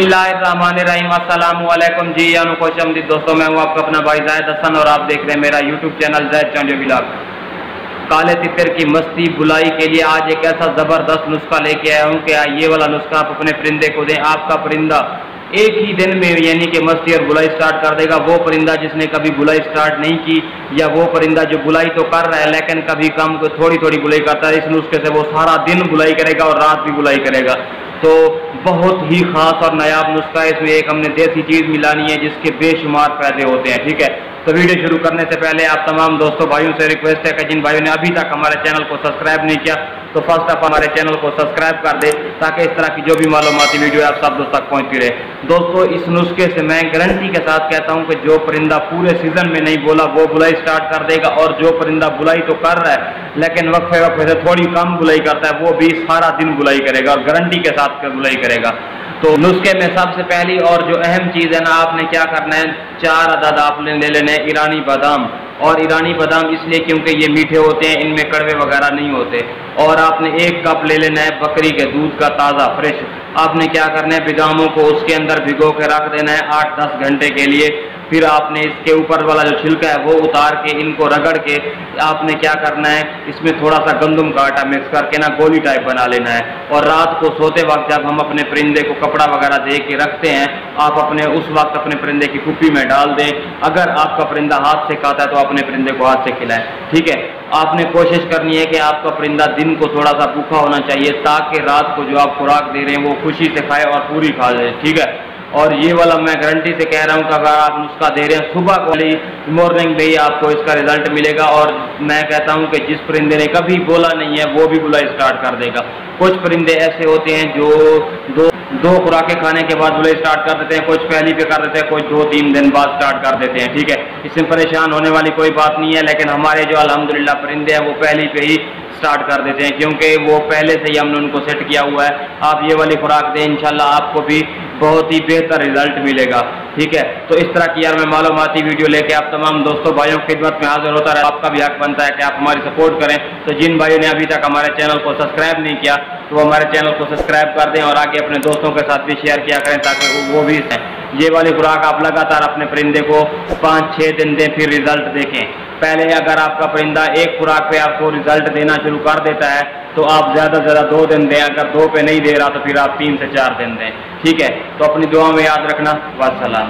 बिस्मिल्लाहिर्रहमानिर्रहीम। अस्सलामु अलैकुम जी, खुशामदीद दोस्तों, मैं हूँ आपका अपना भाई जायद हसन और आप देख रहे हैं मेरा यूट्यूब चैनल जायद चंडियो व्लॉग। काले तितर की मस्ती बुलाई के लिए आज एक ऐसा ज़बरदस्त नुस्खा लेके आया हूँ कि ये वाला नुस्खा आप अपने परिंदे को दें, आपका परिंदा एक ही दिन में यानी कि मस्ती और बुलाई स्टार्ट कर देगा। वो परिंदा जिसने कभी बुलाई स्टार्ट नहीं की, या वो परिंदा जो बुलाई तो कर रहा है लेकिन कभी कम थोड़ी थोड़ी बुलाई करता है, इस नुस्खे से वो सारा दिन बुलाई करेगा और रात भी बुलाई करेगा। तो बहुत ही खास और नायाब नुस्खा है। इसमें एक हमने देसी चीज़ मिलानी है जिसके बेशुमार फायदे होते हैं। ठीक है, तो वीडियो शुरू करने से पहले आप तमाम दोस्तों भाइयों से रिक्वेस्ट है कि जिन भाइयों ने अभी तक हमारे चैनल को सब्सक्राइब नहीं किया तो फर्स्ट ऑफ हमारे चैनल को सब्सक्राइब कर दे, ताकि इस तरह की जो भी मालूमाती वीडियो आप सब दोस्तों तक पहुंचती रहे। दोस्तों, इस नुस्खे से मैं गारंटी के साथ कहता हूं कि जो परिंदा पूरे सीजन में नहीं बोला वो बुलाई स्टार्ट कर देगा, और जो परिंदा बुलाई तो कर रहा है लेकिन वक्फे वक्फे से थोड़ी कम बुलाई करता है वो भी सारा दिन बुलाई करेगा और गारंटी के साथ बुलाई करेगा। तो नुस्खे में सबसे पहली और जो अहम चीज़ है ना, आपने क्या करना है, 4 अदद आपने ले लेने हैं ईरानी बादाम। और ईरानी बादाम इसलिए क्योंकि ये मीठे होते हैं, इनमें कड़वे वगैरह नहीं होते। और आपने 1 कप ले लेना है बकरी के दूध का ताज़ा फ्रेश। आपने क्या करना है, बादामों को उसके अंदर भिगो के रख देना है 8-10 घंटे के लिए। फिर आपने इसके ऊपर वाला जो छिलका है वो उतार के इनको रगड़ के आपने क्या करना है, इसमें थोड़ा सा गंदम का आटा मिक्स करके ना गोली टाइप बना लेना है। और रात को सोते वक्त जब हम अपने परिंदे को कपड़ा वगैरह दे के रखते हैं, आप अपने उस वक्त अपने परिंदे की कुप्पी में डाल दें। अगर आपका परिंदा हाथ से खाता है तो अपने परिंदे को हाथ से खिलाएं। ठीक है, आपने कोशिश करनी है कि आपका परिंदा दिन को थोड़ा सा भूखा होना चाहिए, ताकि रात को जो आप खुराक दे रहे हैं वो खुशी से खाए और पूरी खा जाए। ठीक है, और ये वाला मैं गारंटी से कह रहा हूँ कि अगर आप नुस्खा दे रहे हैं सुबह को मॉर्निंग में ही आपको इसका रिजल्ट मिलेगा। और मैं कहता हूँ कि जिस परिंदे ने कभी बोला नहीं है वो भी बुलाई स्टार्ट कर देगा। कुछ परिंदे ऐसे होते हैं जो दो खुराकें खाने के बाद बुलाई स्टार्ट कर देते हैं, कुछ पहली पे कर देते हैं, कुछ 2-3 दिन बाद स्टार्ट कर देते हैं। ठीक है, इसमें परेशान होने वाली कोई बात नहीं है, लेकिन हमारे जो अल्हम्दुलिल्लाह परिंदे हैं वो पहली पे ही स्टार्ट कर देते हैं, क्योंकि वो पहले से ही हमने उनको सेट किया हुआ है। आप ये वाली खुराक दें, इंशाल्लाह आपको भी बहुत ही बेहतर रिजल्ट मिलेगा। ठीक है, तो इस तरह की यार मैं मालूमाती वीडियो लेके आप तमाम दोस्तों भाइयों की खिदमत में हाजिर होता रहा। आपका भी हक बनता है कि आप हमारी सपोर्ट करें। तो जिन भाइयों ने अभी तक हमारे चैनल को सब्सक्राइब नहीं किया तो वो हमारे चैनल को सब्सक्राइब कर दें और आगे अपने दोस्तों के साथ भी शेयर किया करें, ताकि वो भी ये वाली खुराक आप लगातार अपने परिंदे को 5-6 दिन दें, फिर रिजल्ट देखें। पहले अगर आपका परिंदा एक खुराक पे आपको रिजल्ट देना शुरू कर देता है तो आप ज़्यादा से ज़्यादा 2 दिन दें, अगर 2 पे नहीं दे रहा तो फिर आप 3 से 4 दिन दें। ठीक है, तो अपनी दुआ में याद रखना। वस्सलाम।